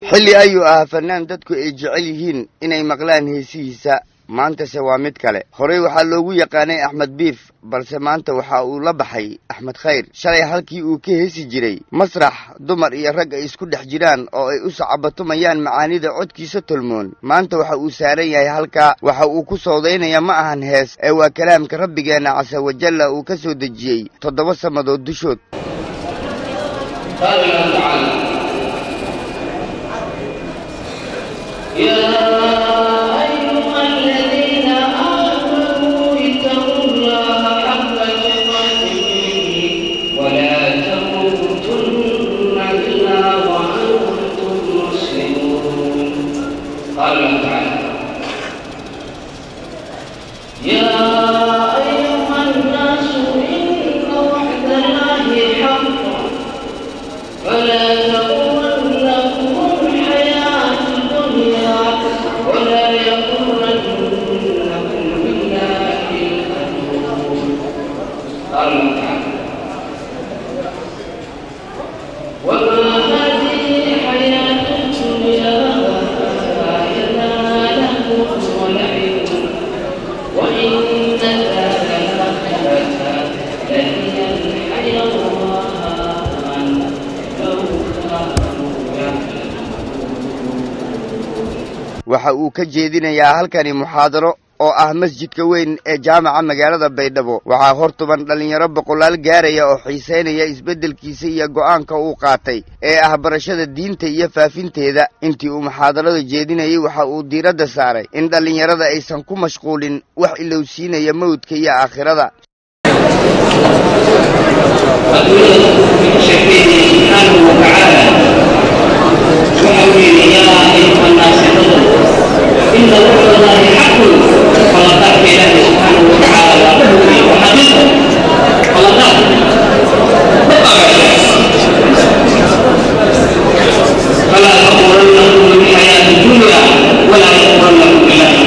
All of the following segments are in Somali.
xilli ayuu ahaa fanaan dadku ay jecel yihiin inay maqlaan heesihiisa maantase waa mid kale horey waxaa loogu yaqaanay Axmed Biif balse maanta waxa uu la baxay Axmed Khayr shalay halkii uu ka heesi jiray masrax dumar iyo rag ay isku dhex jiraan oo ay u sacabatumayaan macaanida codkiisa tolmoon maanta waxa uu saaran yahay halka waxa uu ku soodeynaya ma ahan hees ee waa kalaamka rabbigeena casa wajalla uu ka soo dejiyay 7 samadood dushood waxa uu ka jeedinayaa halkani muxaadaro oo ah masjidka weyn ee jaamaca magaalada Baydhabo waxa hortuban dhalinyaro boqolaal gaaraya oo xiiseynaya isbedelkiisa iyo go'aanka uu qaatay ee ah barashada diinta iyo faafinteeda intii uu muxaadarada jeedinayay waxa uu diiradda saaray in dhalinyarada aysan ku mashquulin wax ilowsiinaya mawdka iyo aakhirada إن وعد الله حق فلا تأتي إله سبحانه وتعالى وحده وحقيقه فلا تأتي فلا تغرنكم بالحياة الدنيا ولا يغرنكم بالله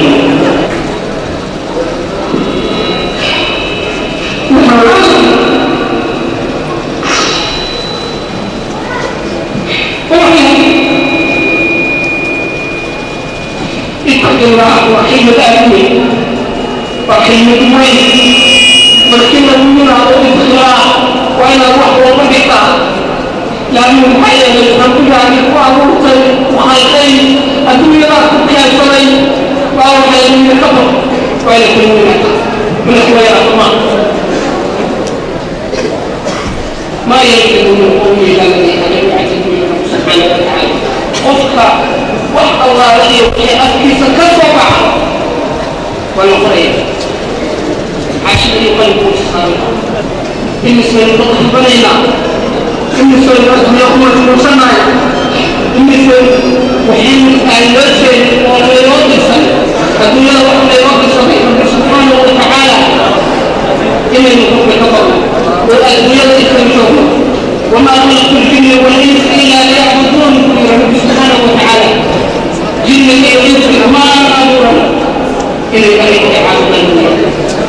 وحين تأتي وحين تموين ولكن المؤمن على الإخلاص وإلى الوحي والرفقة لأنه الحياة الحمد لله وعروض وخلقين الدنيا فيها الصلين وأوحي من الكفر وإلى كل من أخويا الأطمان ما يمكن من قومه إلا الذي أجل يعتدون سبحانه وتعالى أفقى وحق الله الذي يوحي أفكي سكر والأخرين عشان يقلبوا الصالحة بالنسبة للطرف بنينا بالنسبة للرجل يقول المسمى بالنسبة وحين الوجه والغيرات السنة الدنيا والغيرات السنة سبحانه وتعالى إن النفوق كفروا والأدوية يستمشون وما خلقت الجن والإنس إلا ليعبدون رب سبحانه وتعالى جن والإنس ما أمرهم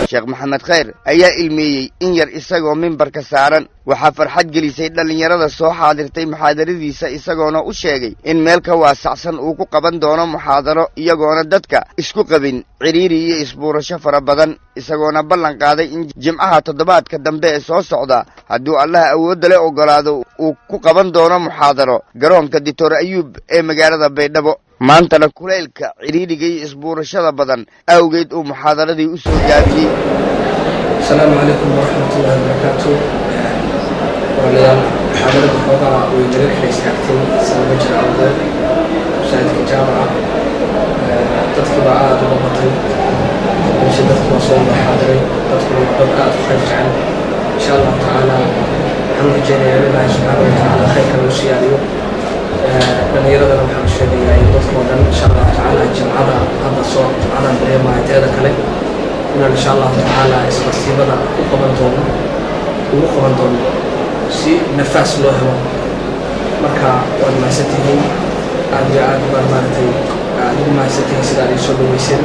Sheekh Maxamed Khayr ayaa ilmeeyay in yar isagoo minbarka saaran waxa farxad gelisay dhalinyarada soo xaadirtay muxaadaradiisa isagoona u sheegay in meel ka waasacsan uu ku qaban doono muxaadaro iyagoona dadka isku qabin ciriiri iyo isbuurasho fara badan isagoona ballan qaaday in jimcaha toddobaadka dambe ee soo socda hadduu Allah awood leh ogolaado uu ku qaban doono muxaadaro garoonka Dictor Ayub ee magaalada Baydhabo maantana kuleylka ciriiriga iyo isbuurashada badan awgeed uu muxaadaradii u soo gaabiyay السلام عليكم ورحمة الله وبركاته وليال حضرتك فوضى ويدرك ليس كاكتين سنة بجر عوضة سعيدك الجامعة تدخل عاد ومطل ونشد تدخل صوم حاضري تدخل ببقات خرج عنه إن شاء الله تعالى الحمد لله لله سبحانه وتعالى خير كالوسيا اليوم لن يرد لهم حمد الشيء يعني تدخل إن شاء الله تعالى الجمعة هذا الصوت على بريما يتعدى كلام إن شاء الله تعالى استقبلنا وقبلتهم si nafaas loo helo marka waan maasatihiin aad maartay aad maasatihiin sida ay soo dhaweyseen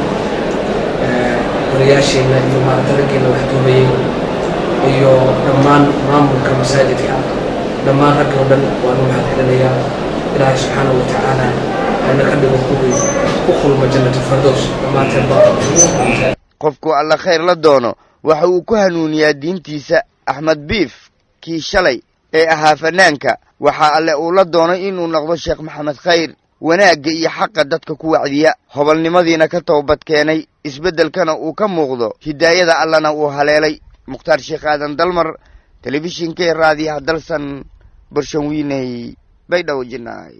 wariyaasheena iyo maartaygeena wax duubayay iyo dhammaan maamulka masaajidka dhammaan ragga oo dhan waan u mahadcelinayaa ilaahay subxaanahu watacaala hana ka dhigo kuwii ku kulma jannatu firdaws dhammaanteen baa qofku alla khayr la doono waxa uu ku hanuuniyaa diintiisa. axmed biif kii shalay ee ahaa fanaanka waxaa alle uu la doonay inuu noqdo sheekh maxamed khayr, wanaagga iyo xaqa dadka ku wacdiya, hobolnimadiina ka toobad keenay, isbeddelkana uu ka muuqdo, hidaayada allana uu haleelay. mukhtaar sheekh aadan dalmar, telefishinka raadiyaha dalsan, barshawiiney baydhabo jinnaay.